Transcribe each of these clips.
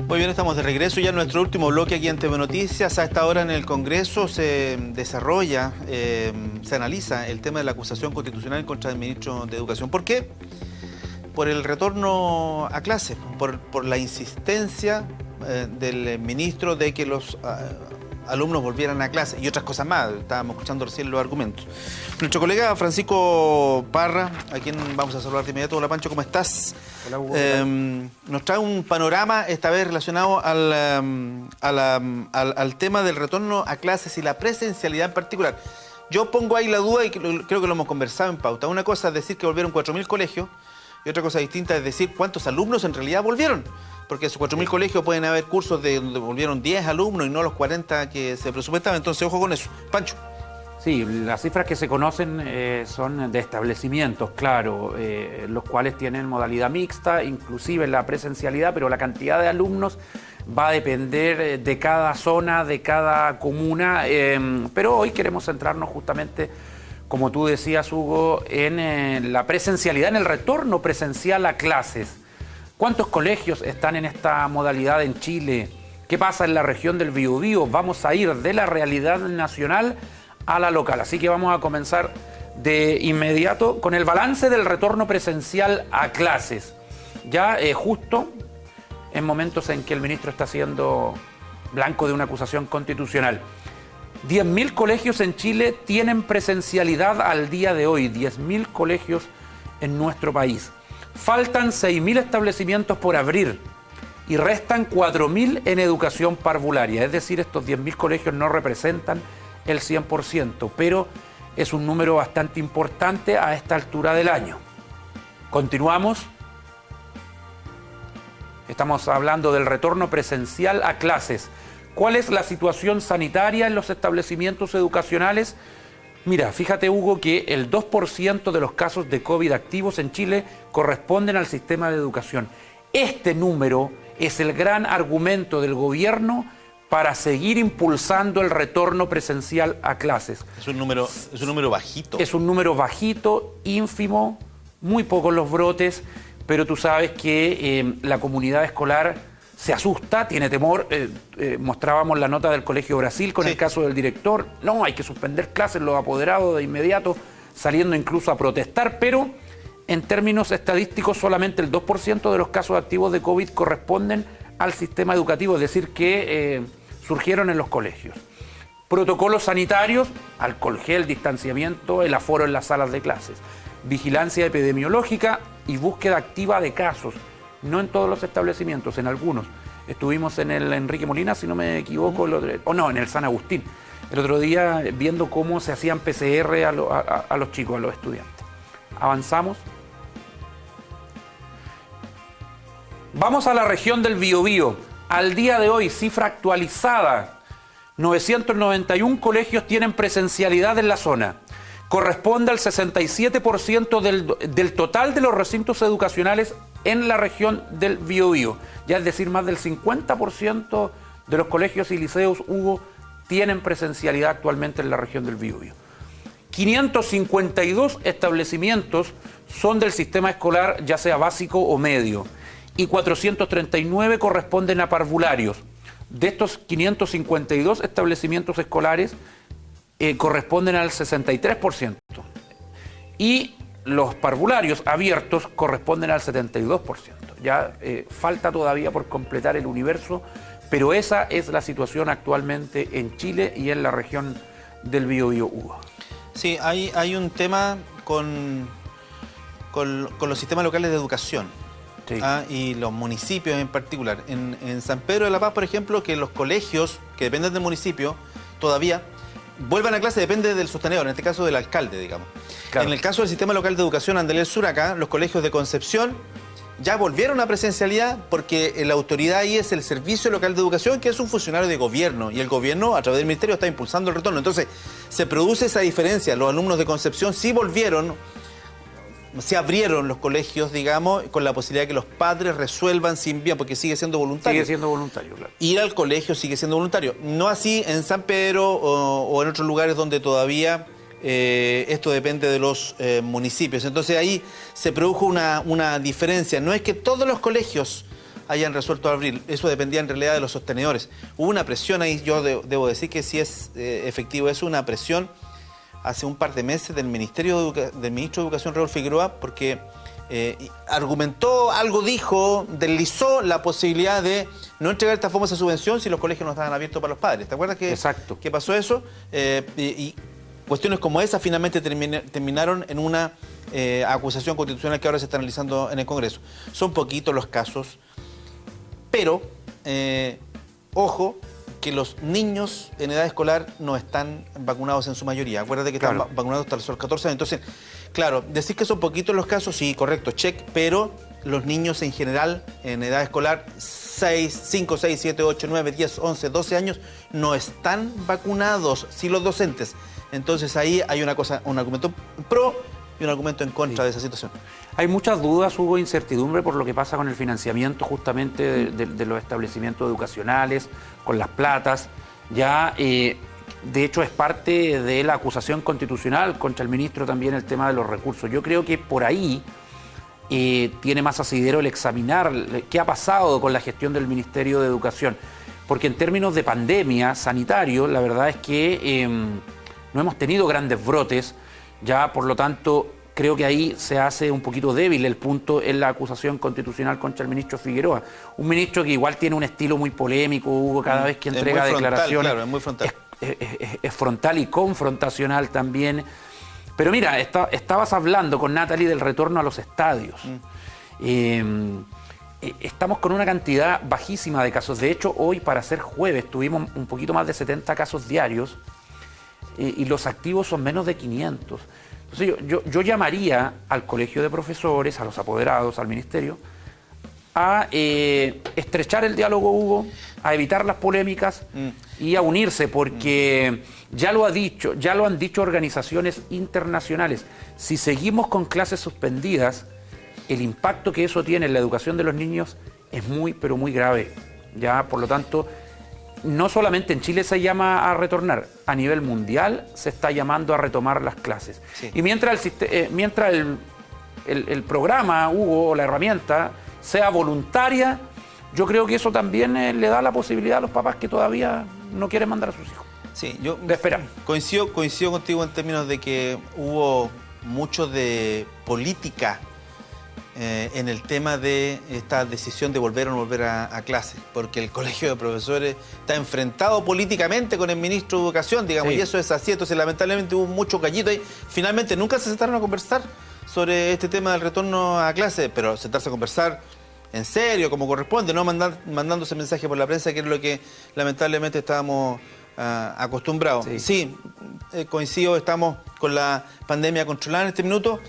Muy bien, estamos de regreso ya en nuestro último bloque aquí en TV Noticias. A esta hora en el Congreso se desarrolla, se analiza el tema de la acusación constitucional contra el ministro de Educación. ¿Por qué? Por el retorno a clase, por la insistencia del ministro de que los alumnos volvieran a clase y otras cosas más. Estábamos escuchando recién los argumentos. Nuestro colega Francisco Parra, a quien vamos a saludar de inmediato. Hola Pancho, ¿cómo estás? Hola Hugo. Nos trae un panorama esta vez relacionado al tema del retorno a clases y la presencialidad en particular. Yo pongo ahí la duda y creo que lo hemos conversado en pauta. Una cosa es decir que volvieron 4.000 colegios y otra cosa distinta es decir cuántos alumnos en realidad volvieron. Porque esos 4.000 colegios pueden haber cursos donde volvieron 10 alumnos y no los 40 que se presupuestaban. Entonces, ojo con eso. Pancho. Sí, las cifras que se conocen son de establecimientos, claro, los cuales tienen modalidad mixta, inclusive la presencialidad, pero la cantidad de alumnos va a depender de cada zona, de cada comuna. Pero hoy queremos centrarnos justamente, como tú decías, Hugo, en la presencialidad, en el retorno presencial a clases. ¿Cuántos colegios están en esta modalidad en Chile? ¿Qué pasa en la región del Biobío? Vamos a ir de la realidad nacional a la local. Así que vamos a comenzar de inmediato con el balance del retorno presencial a clases. Ya justo en momentos en que el ministro está siendo blanco de una acusación constitucional. 10.000 colegios en Chile tienen presencialidad al día de hoy. 10.000 colegios en nuestro país. Faltan 6.000 establecimientos por abrir y restan 4.000 en educación parvularia. Es decir, estos 10.000 colegios no representan el 100%, pero es un número bastante importante a esta altura del año. Continuamos. Estamos hablando del retorno presencial a clases. ¿Cuál es la situación sanitaria en los establecimientos educacionales? Mira, fíjate Hugo que el 2% de los casos de COVID activos en Chile corresponden al sistema de educación. Este número es el gran argumento del gobierno para seguir impulsando el retorno presencial a clases. Es un número bajito. Es un número bajito, ínfimo, muy pocos los brotes, pero tú sabes que la comunidad escolar se asusta, tiene temor. Mostrábamos la nota del Colegio Brasil con el caso del director. No, hay que suspender clases, los apoderados de inmediato, saliendo incluso a protestar, pero en términos estadísticos solamente el 2% de los casos activos de COVID corresponden al sistema educativo, es decir, que surgieron en los colegios. Protocolos sanitarios, alcohol gel, distanciamiento, el aforo en las salas de clases, vigilancia epidemiológica y búsqueda activa de casos. No en todos los establecimientos, en algunos. Estuvimos en el Enrique Molina, si no me equivoco, en el San Agustín. El otro día viendo cómo se hacían PCR a los chicos, a los estudiantes. Avanzamos. Vamos a la región del Biobío. Al día de hoy, cifra actualizada, 991 colegios tienen presencialidad en la zona. Corresponde al 67% del total de los recintos educacionales en la región del Biobío. Ya es decir, más del 50% de los colegios y liceos, Hugo, tienen presencialidad actualmente en la región del Biobío. 552 establecimientos son del sistema escolar, ya sea básico o medio, y 439 corresponden a parvularios. De estos 552 establecimientos escolares, corresponden al 63%. Y los parvularios abiertos corresponden al 72%. Ya falta todavía por completar el universo, pero esa es la situación actualmente en Chile y en la región del Biobío, Hugo. Sí, hay un tema con los sistemas locales de educación. Sí. Y los municipios en particular. En San Pedro de la Paz, por ejemplo, que los colegios que dependen del municipio todavía vuelvan a clase depende del sostenedor, en este caso del alcalde, digamos. Claro. En el caso del sistema local de educación Andalés Sur, acá, los colegios de Concepción ya volvieron a presencialidad porque la autoridad ahí es el Servicio Local de Educación, que es un funcionario de gobierno, y el gobierno, a través del ministerio, está impulsando el retorno. Entonces, se produce esa diferencia. Los alumnos de Concepción sí volvieron, se abrieron los colegios, digamos, con la posibilidad de que los padres resuelvan sin vía, porque sigue siendo voluntario. Sigue siendo voluntario, claro. Ir al colegio sigue siendo voluntario. No así en San Pedro o en otros lugares donde todavía esto depende de los municipios. Entonces ahí se produjo una diferencia. No es que todos los colegios hayan resuelto abrir. Eso dependía en realidad de los sostenedores. Hubo una presión ahí, yo debo decir que sí es efectivo, es una presión hace un par de meses del ministro de Educación, Raúl Figueroa, porque argumentó, algo dijo, deslizó la posibilidad de no entregar esta famosa subvención si los colegios no estaban abiertos para los padres. ¿Te acuerdas que pasó eso? Y cuestiones como esa finalmente terminaron en una acusación constitucional que ahora se está analizando en el Congreso. Son poquitos los casos, pero ojo, que los niños en edad escolar no están vacunados en su mayoría. Acuérdate que están vacunados hasta los 14 años. Entonces, claro, decir que son poquitos los casos, sí, correcto, check, pero los niños en general en edad escolar, 5, 6, 7, 8, 9, 10, 11, 12 años, no están vacunados, sí los docentes. Entonces ahí hay un argumento pro y un argumento en contra de esa situación. Hay muchas dudas, hubo incertidumbre por lo que pasa con el financiamiento justamente de los establecimientos educacionales, con las platas. Ya, de hecho, es parte de la acusación constitucional contra el ministro también el tema de los recursos. Yo creo que por ahí tiene más asidero el examinar qué ha pasado con la gestión del Ministerio de Educación. Porque en términos de pandemia sanitario, la verdad es que no hemos tenido grandes brotes. Ya, por lo tanto, creo que ahí se hace un poquito débil el punto en la acusación constitucional contra el ministro Figueroa. Un ministro que igual tiene un estilo muy polémico, Hugo, cada vez que entrega declaraciones. Claro, es muy frontal. Es frontal y confrontacional también. Pero mira, estabas hablando con Natalie del retorno a los estadios. Estamos con una cantidad bajísima de casos. De hecho, hoy, para ser jueves, tuvimos un poquito más de 70 casos diarios. Y los activos son menos de 500. Entonces yo llamaría al colegio de profesores, a los apoderados, al ministerio, a estrechar el diálogo, Hugo, a evitar las polémicas y a unirse, porque ya lo han dicho organizaciones internacionales. Si seguimos con clases suspendidas, el impacto que eso tiene en la educación de los niños es muy, pero muy grave. Ya, por lo tanto, no solamente en Chile se llama a retornar, a nivel mundial se está llamando a retomar las clases. Sí. Y mientras el programa, Hugo, o la herramienta, sea voluntaria, yo creo que eso también le da la posibilidad a los papás que todavía no quieren mandar a sus hijos. Sí, yo de esperar. Coincido contigo en términos de que hubo mucho de política en el tema de esta decisión de volver o no volver a clase, porque el colegio de profesores está enfrentado políticamente con el ministro de Educación, digamos, y eso es así. Entonces, lamentablemente hubo mucho gallito ahí. Finalmente, nunca se sentaron a conversar sobre este tema del retorno a clase, pero sentarse a conversar en serio, como corresponde, no mandándose mensajes por la prensa, que es lo que lamentablemente estábamos acostumbrados. Sí, coincido, estamos con la pandemia controlada en este minuto.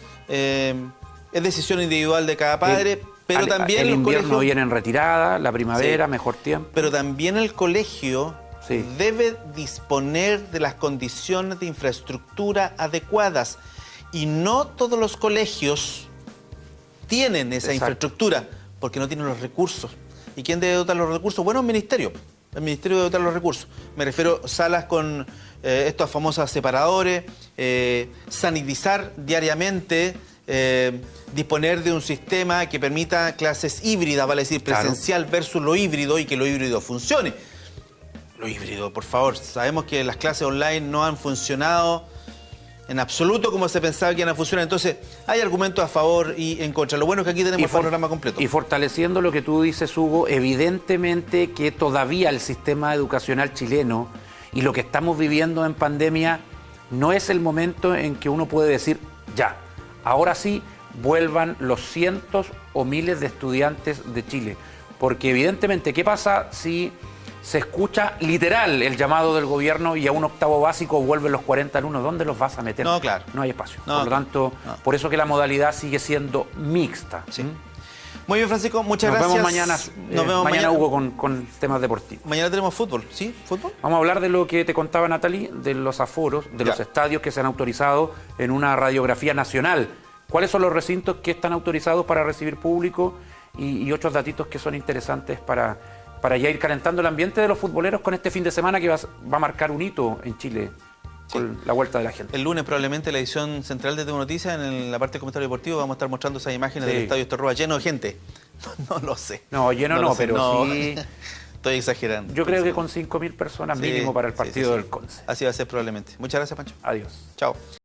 Es decisión individual de cada padre, pero también el los invierno colegios viene en retirada, la primavera, mejor tiempo. Pero también el colegio debe disponer de las condiciones de infraestructura adecuadas. Y no todos los colegios tienen esa infraestructura, porque no tienen los recursos. ¿Y quién debe dotar los recursos? Bueno, el ministerio. El ministerio debe dotar los recursos. Me refiero a salas con estos famosos separadores, sanitizar diariamente, disponer de un sistema que permita clases híbridas, vale decir, presencial versus lo híbrido, y que lo híbrido funcione. Lo híbrido, por favor. Sabemos que las clases online no han funcionado en absoluto como se pensaba que iban a funcionar. Entonces, hay argumentos a favor y en contra. Lo bueno es que aquí tenemos el panorama completo. Y fortaleciendo lo que tú dices, Hugo, evidentemente que todavía el sistema educacional chileno y lo que estamos viviendo en pandemia no es el momento en que uno puede decir, ya, ahora sí, vuelvan los cientos o miles de estudiantes de Chile. Porque evidentemente, ¿qué pasa si se escucha literal el llamado del gobierno y a un octavo básico vuelven los 40 alumnos? ¿Dónde los vas a meter? No, claro. No hay espacio. Por lo tanto, por eso que la modalidad sigue siendo mixta. Sí. Muy bien, Francisco, muchas gracias. Nos vemos mañana, Hugo, con temas deportivos. Mañana tenemos fútbol, ¿sí? ¿Fútbol? Vamos a hablar de lo que te contaba Natalie, de los aforos, de los estadios que se han autorizado en una radiografía nacional. ¿Cuáles son los recintos que están autorizados para recibir público? Y otros datitos que son interesantes para ya ir calentando el ambiente de los futboleros con este fin de semana que va a marcar un hito en Chile con la vuelta de la gente. El lunes probablemente la edición central de TV Noticias, en la parte de comentario deportivo, vamos a estar mostrando esas imágenes del Estadio Estorroa lleno de gente. No lo sé. No, lleno no, pero sí. Estoy exagerando. Yo creo que con 5.000 personas mínimo para el partido del Conce. Así va a ser probablemente. Muchas gracias, Pancho. Adiós. Chao.